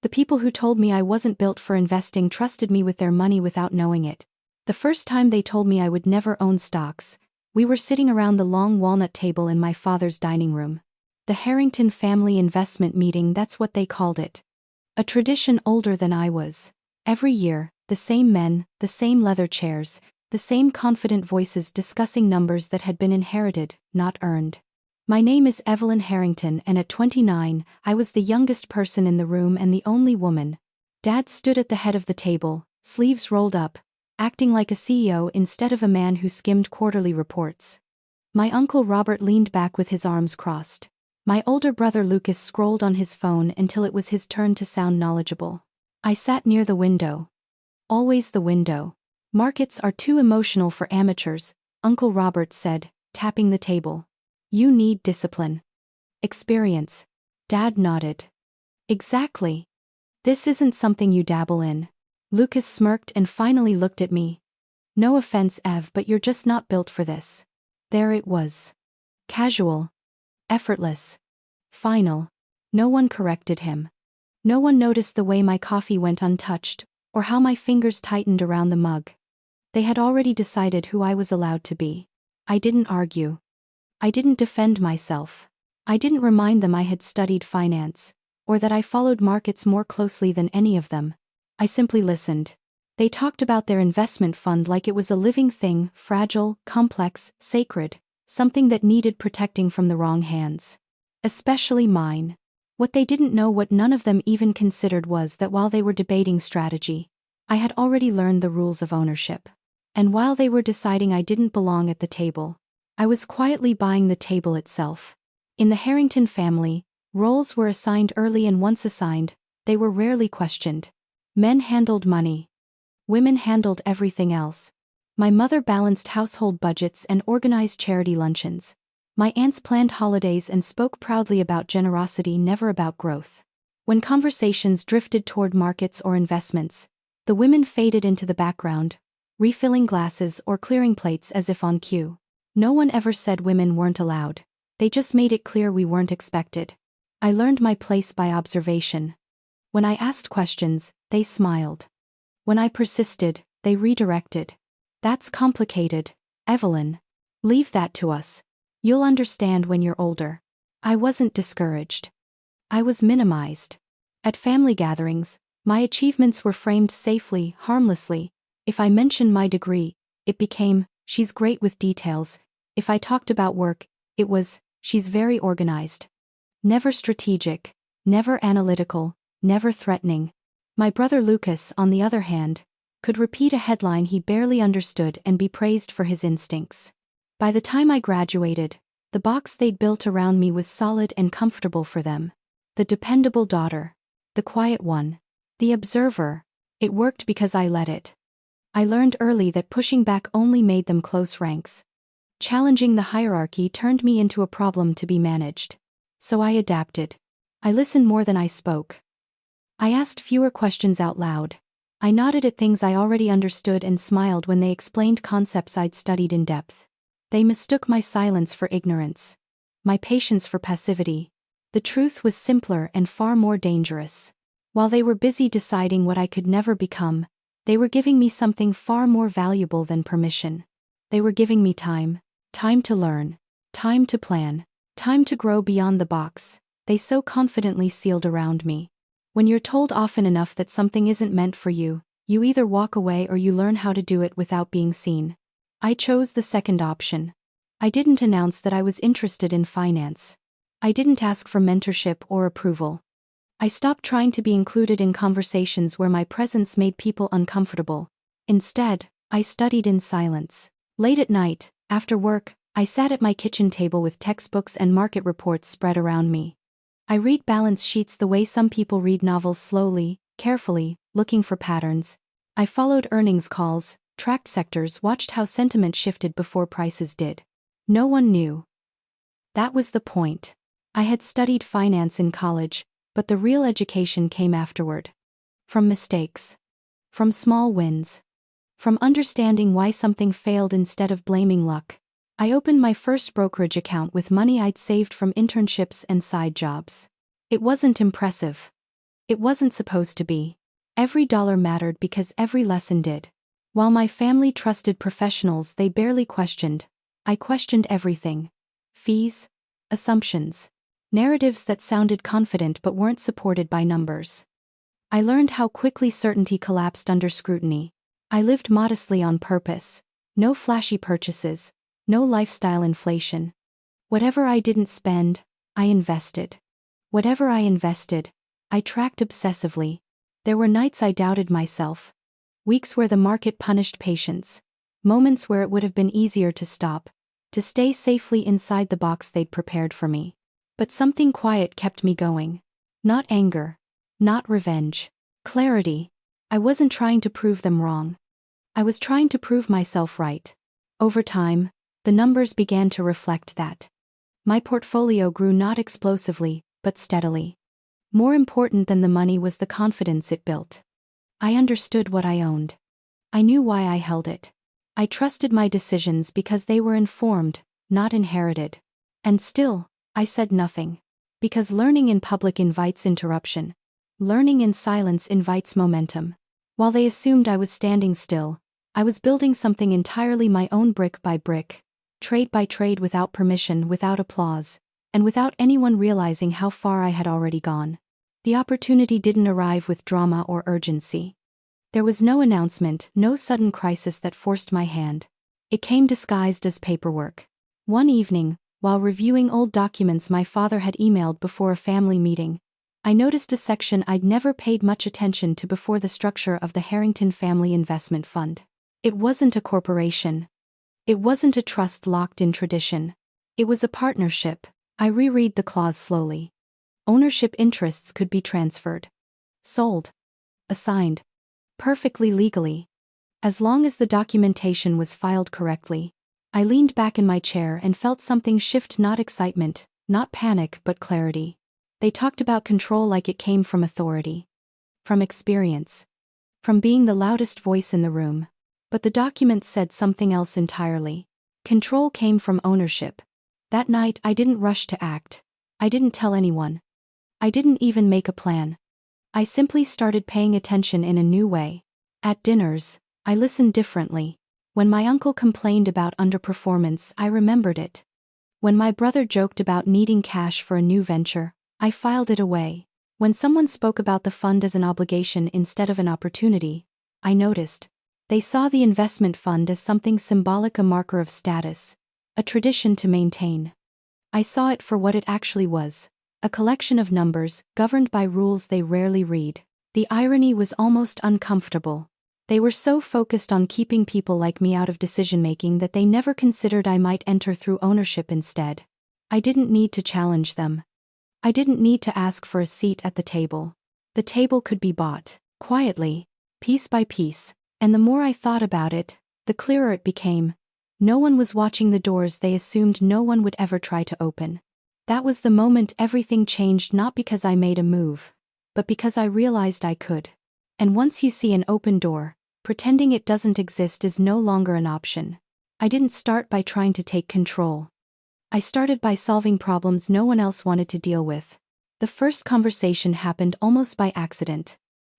The people who told me I wasn't built for investing trusted me with their money without knowing it. The first time they told me I would never own stocks, we were sitting around the long walnut table in my father's dining room. The Harrington family investment meeting, that's what they called it. A tradition older than I was. Every year, the same men, the same leather chairs, the same confident voices discussing numbers that had been inherited, not earned. My name is Evelyn Harrington, and at 29, I was the youngest person in the room and the only woman. Dad stood at the head of the table, sleeves rolled up, acting like a CEO instead of a man who skimmed quarterly reports. My uncle Robert leaned back with his arms crossed. My older brother Lucas scrolled on his phone until it was his turn to sound knowledgeable. I sat near the window. Always the window. Markets are too emotional for amateurs, Uncle Robert said, tapping the table. You need discipline. Experience. Dad nodded. Exactly. This isn't something you dabble in. Lucas smirked and finally looked at me. No offense, Ev, but you're just not built for this. There it was. Casual. Effortless. Final. No one corrected him. No one noticed the way my coffee went untouched, or how my fingers tightened around the mug. They had already decided who I was allowed to be. I didn't argue. I didn't defend myself. I didn't remind them I had studied finance, or that I followed markets more closely than any of them. I simply listened. They talked about their investment fund like it was a living thing, fragile, complex, sacred, something that needed protecting from the wrong hands. Especially mine. What they didn't know, what none of them even considered, was that while they were debating strategy, I had already learned the rules of ownership. And while they were deciding I didn't belong at the table, I was quietly buying the table itself. In the Harrington family, roles were assigned early, and once assigned, they were rarely questioned. Men handled money. Women handled everything else. My mother balanced household budgets and organized charity luncheons. My aunts planned holidays and spoke proudly about generosity, never about growth. When conversations drifted toward markets or investments, the women faded into the background, refilling glasses or clearing plates as if on cue. No one ever said women weren't allowed. They just made it clear we weren't expected. I learned my place by observation. When I asked questions, they smiled. When I persisted, they redirected. That's complicated, Evelyn. Leave that to us. You'll understand when you're older. I wasn't discouraged. I was minimized. At family gatherings, my achievements were framed safely, harmlessly. If I mentioned my degree, it became, she's great with details. If I talked about work, it was, she's very organized. Never strategic, never analytical, never threatening. My brother Lucas, on the other hand, could repeat a headline he barely understood and be praised for his instincts. By the time I graduated, the box they'd built around me was solid and comfortable for them. The dependable daughter. The quiet one. The observer. It worked because I let it. I learned early that pushing back only made them close ranks. Challenging the hierarchy turned me into a problem to be managed. So I adapted. I listened more than I spoke. I asked fewer questions out loud. I nodded at things I already understood and smiled when they explained concepts I'd studied in depth. They mistook my silence for ignorance. My patience for passivity. The truth was simpler and far more dangerous. While they were busy deciding what I could never become, they were giving me something far more valuable than permission. They were giving me time. Time to learn. Time to plan. Time to grow beyond the box they so confidently sealed around me. When you're told often enough that something isn't meant for you, you either walk away or you learn how to do it without being seen. I chose the second option. I didn't announce that I was interested in finance. I didn't ask for mentorship or approval. I stopped trying to be included in conversations where my presence made people uncomfortable. Instead, I studied in silence. Late at night, after work, I sat at my kitchen table with textbooks and market reports spread around me. I read balance sheets the way some people read novels, slowly, carefully, looking for patterns. I followed earnings calls, tracked sectors, watched how sentiment shifted before prices did. No one knew. That was the point. I had studied finance in college, but the real education came afterward. From mistakes. From small wins. From understanding why something failed instead of blaming luck. I opened my first brokerage account with money I'd saved from internships and side jobs. It wasn't impressive. It wasn't supposed to be. Every dollar mattered because every lesson did. While my family trusted professionals they barely questioned, I questioned everything. Fees, assumptions, narratives that sounded confident but weren't supported by numbers. I learned how quickly certainty collapsed under scrutiny. I lived modestly on purpose. No flashy purchases, no lifestyle inflation. Whatever I didn't spend, I invested. Whatever I invested, I tracked obsessively. There were nights I doubted myself. Weeks where the market punished patience. Moments where it would have been easier to stop, to stay safely inside the box they'd prepared for me. But something quiet kept me going. Not anger. Not revenge. Clarity. I wasn't trying to prove them wrong. I was trying to prove myself right. Over time, the numbers began to reflect that. My portfolio grew not explosively, but steadily. More important than the money was the confidence it built. I understood what I owned. I knew why I held it. I trusted my decisions because they were informed, not inherited. And still, I said nothing. Because learning in public invites interruption. Learning in silence invites momentum. While they assumed I was standing still, I was building something entirely my own, brick by brick, trade by trade, without permission, without applause, and without anyone realizing how far I had already gone. The opportunity didn't arrive with drama or urgency. There was no announcement, no sudden crisis that forced my hand. It came disguised as paperwork. One evening, while reviewing old documents my father had emailed before a family meeting, I noticed a section I'd never paid much attention to before: the structure of the Harrington Family Investment Fund. It wasn't a corporation. It wasn't a trust locked in tradition. It was a partnership. I reread the clause slowly. Ownership interests could be transferred. Sold. Assigned. Perfectly legally. As long as the documentation was filed correctly. I leaned back in my chair and felt something shift, not excitement, not panic, but clarity. They talked about control like it came from authority. From experience. From being the loudest voice in the room. But the document said something else entirely. Control came from ownership. That night I didn't rush to act. I didn't tell anyone. I didn't even make a plan. I simply started paying attention in a new way. At dinners, I listened differently. When my uncle complained about underperformance, I remembered it. When my brother joked about needing cash for a new venture, I filed it away. When someone spoke about the fund as an obligation instead of an opportunity, I noticed. They saw the investment fund as something symbolic, a marker of status, a tradition to maintain. I saw it for what it actually was, a collection of numbers, governed by rules they rarely read. The irony was almost uncomfortable. They were so focused on keeping people like me out of decision-making that they never considered I might enter through ownership instead. I didn't need to challenge them. I didn't need to ask for a seat at the table. The table could be bought, quietly, piece by piece. And the more I thought about it, the clearer it became. No one was watching the doors they assumed no one would ever try to open. That was the moment everything changed, not because I made a move, but because I realized I could. And once you see an open door, pretending it doesn't exist is no longer an option. I didn't start by trying to take control. I started by solving problems no one else wanted to deal with. The first conversation happened almost by accident.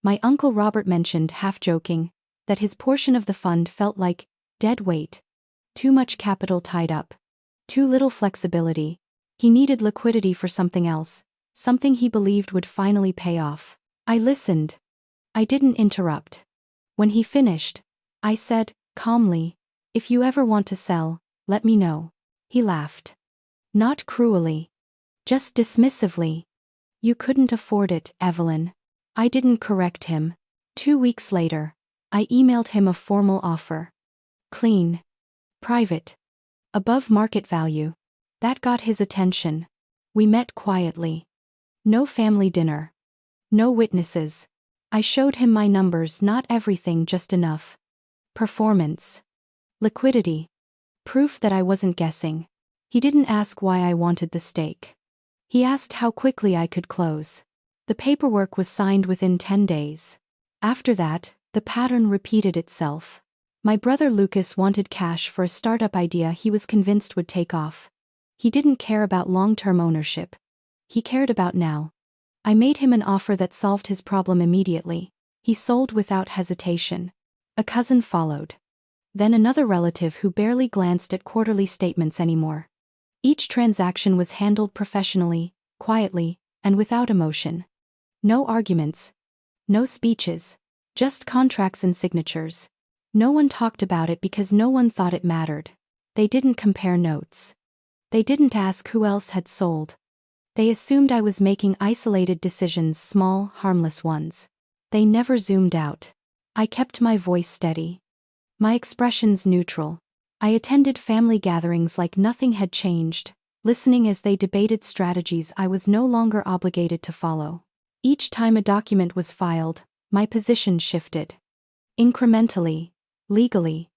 My uncle Robert mentioned, half joking, that his portion of the fund felt like dead weight. Too much capital tied up. Too little flexibility. He needed liquidity for something else, something he believed would finally pay off. I listened. I didn't interrupt. When he finished, I said, calmly, "If you ever want to sell, let me know." He laughed. Not cruelly. Just dismissively. "You couldn't afford it, Evelyn." I didn't correct him. 2 weeks later, I emailed him a formal offer. Clean. Private. Above market value. That got his attention. We met quietly. No family dinner. No witnesses. I showed him my numbers, not everything, just enough. Performance. Liquidity. Proof that I wasn't guessing. He didn't ask why I wanted the stake. He asked how quickly I could close. The paperwork was signed within 10 days. After that, the pattern repeated itself. My brother Lucas wanted cash for a startup idea he was convinced would take off. He didn't care about long-term ownership. He cared about now. I made him an offer that solved his problem immediately. He sold without hesitation. A cousin followed. Then another relative who barely glanced at quarterly statements anymore. Each transaction was handled professionally, quietly, and without emotion. No arguments. No speeches. Just contracts and signatures. No one talked about it because no one thought it mattered. They didn't compare notes. They didn't ask who else had sold. They assumed I was making isolated decisions, small, harmless ones. They never zoomed out. I kept my voice steady. My expressions neutral. I attended family gatherings like nothing had changed, listening as they debated strategies I was no longer obligated to follow. Each time a document was filed, my position shifted. Incrementally, legally,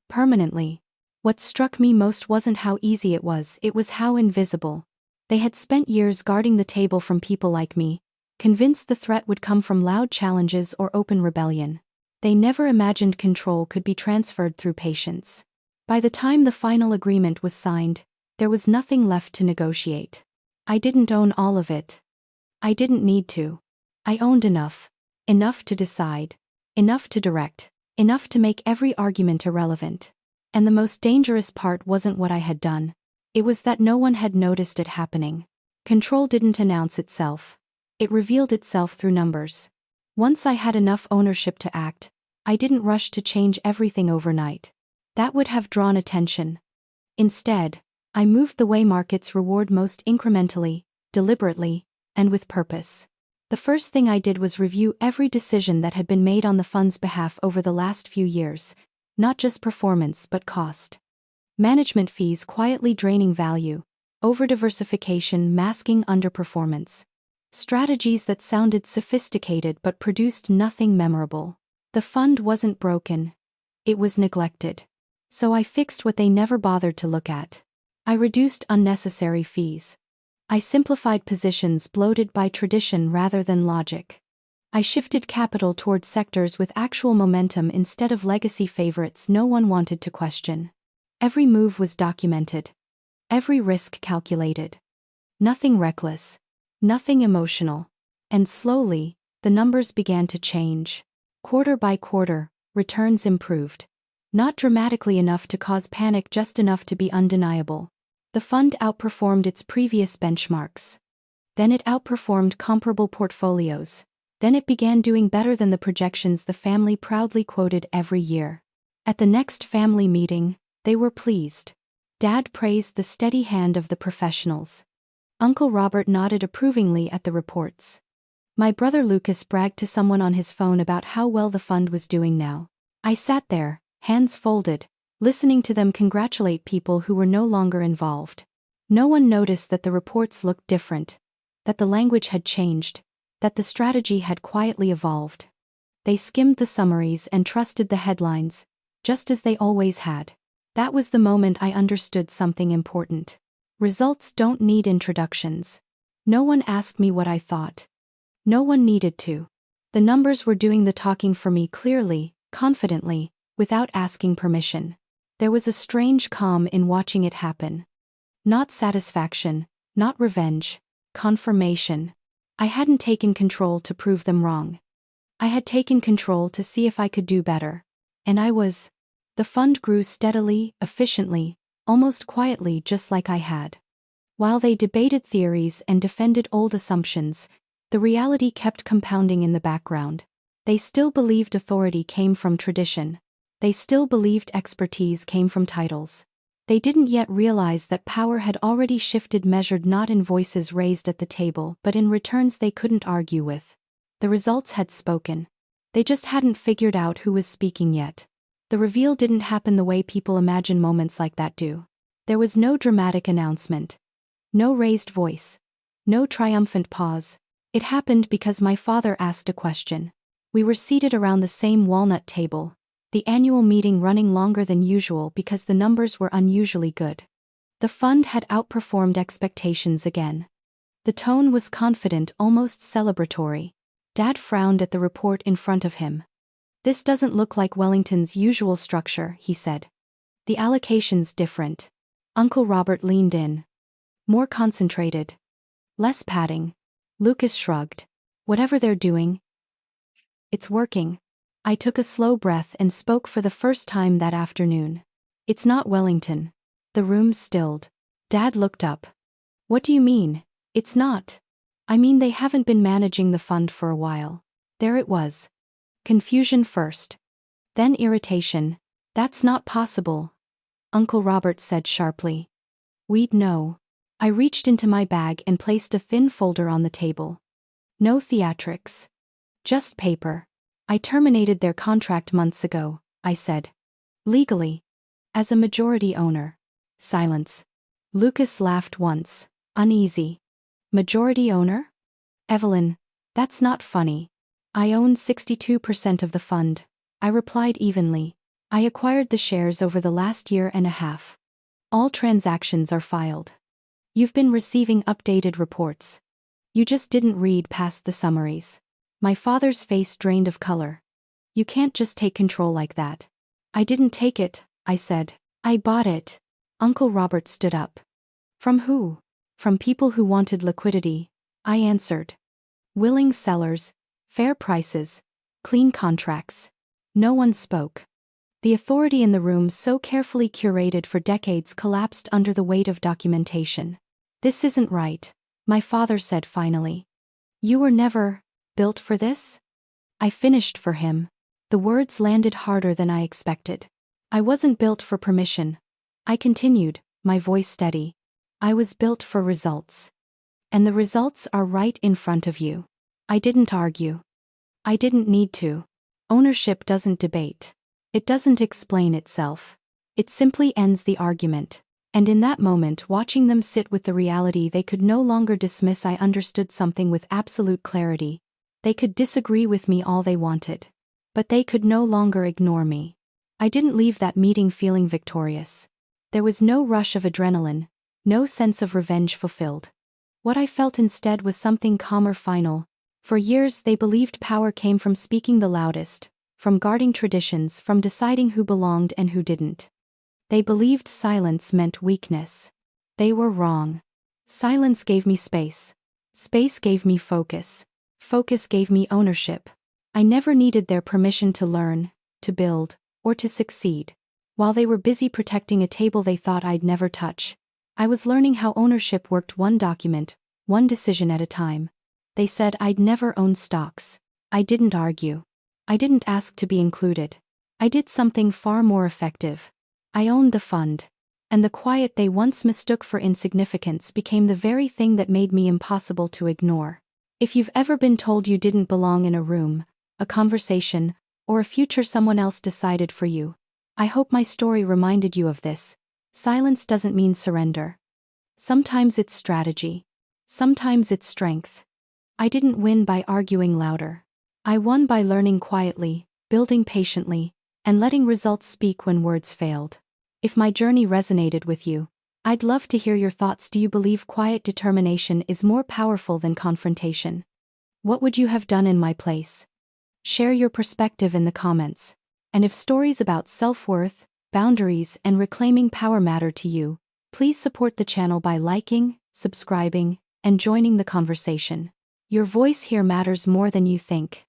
permanently. What struck me most wasn't how easy it was how invisible. They had spent years guarding the table from people like me, convinced the threat would come from loud challenges or open rebellion. They never imagined control could be transferred through patience. By the time the final agreement was signed, there was nothing left to negotiate. I didn't own all of it. I didn't need to. I owned enough. Enough to decide. Enough to direct. Enough to make every argument irrelevant. And the most dangerous part wasn't what I had done. It was that no one had noticed it happening. Control didn't announce itself. It revealed itself through numbers. Once I had enough ownership to act, I didn't rush to change everything overnight. That would have drawn attention. Instead, I moved the way markets reward most, incrementally, deliberately, and with purpose. The first thing I did was review every decision that had been made on the fund's behalf over the last few years, not just performance but cost. Management fees quietly draining value, over-diversification masking underperformance. Strategies that sounded sophisticated but produced nothing memorable. The fund wasn't broken. It was neglected. So I fixed what they never bothered to look at. I reduced unnecessary fees. I simplified positions bloated by tradition rather than logic. I shifted capital towards sectors with actual momentum instead of legacy favorites no one wanted to question. Every move was documented. Every risk calculated. Nothing reckless. Nothing emotional. And slowly, the numbers began to change. Quarter by quarter, returns improved. Not dramatically enough to cause panic, just enough to be undeniable. The fund outperformed its previous benchmarks. Then it outperformed comparable portfolios. Then it began doing better than the projections the family proudly quoted every year. At the next family meeting, they were pleased. Dad praised the steady hand of the professionals. Uncle Robert nodded approvingly at the reports. My brother Lucas bragged to someone on his phone about how well the fund was doing now. I sat there, hands folded, listening to them congratulate people who were no longer involved. No one noticed that the reports looked different, that the language had changed, that the strategy had quietly evolved. They skimmed the summaries and trusted the headlines, just as they always had. That was the moment I understood something important. Results don't need introductions. No one asked me what I thought. No one needed to. The numbers were doing the talking for me clearly, confidently, without asking permission. There was a strange calm in watching it happen. Not satisfaction, not revenge, confirmation. I hadn't taken control to prove them wrong. I had taken control to see if I could do better. And I was. The fund grew steadily, efficiently, almost quietly, just like I had. While they debated theories and defended old assumptions, the reality kept compounding in the background. They still believed authority came from tradition. They still believed expertise came from titles. They didn't yet realize that power had already shifted, measured not in voices raised at the table but in returns they couldn't argue with. The results had spoken. They just hadn't figured out who was speaking yet. The reveal didn't happen the way people imagine moments like that do. There was no dramatic announcement. No raised voice. No triumphant pause. It happened because my father asked a question. We were seated around the same walnut table, the annual meeting running longer than usual because the numbers were unusually good. The fund had outperformed expectations again. The tone was confident, almost celebratory. Dad frowned at the report in front of him. "This doesn't look like Wellington's usual structure," he said. "The allocation's different." Uncle Robert leaned in. "More concentrated. Less padding. Lucas shrugged. Whatever they're doing, it's working. I took a slow breath and spoke for the first time that afternoon. It's not Wellington. The room stilled. Dad looked up. What do you mean? It's not. I mean they haven't been managing the fund for a while. There it was. Confusion first. Then irritation. That's not possible, Uncle Robert said sharply. We'd know. I reached into my bag and placed a thin folder on the table. No theatrics. Just paper. I terminated their contract months ago, I said. Legally. As a majority owner. Silence. Lucas laughed once, uneasy. Majority owner? Evelyn, that's not funny. I own 62% of the fund, I replied evenly. I acquired the shares over the last year and a half. All transactions are filed. You've been receiving updated reports. You just didn't read past the summaries. My father's face drained of color. You can't just take control like that. I didn't take it, I said. I bought it. Uncle Robert stood up. From who? From people who wanted liquidity, I answered. Willing sellers, fair prices, clean contracts. No one spoke. The authority in the room so carefully curated for decades collapsed under the weight of documentation. This isn't right, my father said finally. You were never built for this? I finished for him. The words landed harder than I expected. I wasn't built for permission. I continued, my voice steady. I was built for results. And the results are right in front of you. I didn't argue. I didn't need to. Ownership doesn't debate. It doesn't explain itself. It simply ends the argument. And in that moment, watching them sit with the reality they could no longer dismiss, I understood something with absolute clarity. They could disagree with me all they wanted. But they could no longer ignore me. I didn't leave that meeting feeling victorious. There was no rush of adrenaline, no sense of revenge fulfilled. What I felt instead was something calmer, final. For years they believed power came from speaking the loudest, from guarding traditions, from deciding who belonged and who didn't. They believed silence meant weakness. They were wrong. Silence gave me space. Space gave me focus. Focus gave me ownership. I never needed their permission to learn, to build, or to succeed. While they were busy protecting a table they thought I'd never touch, I was learning how ownership worked, one document, one decision at a time. They said I'd never own stocks. I didn't argue. I didn't ask to be included. I did something far more effective. I owned the fund. And the quiet they once mistook for insignificance became the very thing that made me impossible to ignore. If you've ever been told you didn't belong in a room, a conversation, or a future someone else decided for you, I hope my story reminded you of this. Silence doesn't mean surrender. Sometimes it's strategy. Sometimes it's strength. I didn't win by arguing louder. I won by learning quietly, building patiently, and letting results speak when words failed. If my journey resonated with you, I'd love to hear your thoughts. Do you believe quiet determination is more powerful than confrontation? What would you have done in my place? Share your perspective in the comments. And if stories about self-worth, boundaries, and reclaiming power matter to you, please support the channel by liking, subscribing, and joining the conversation. Your voice here matters more than you think.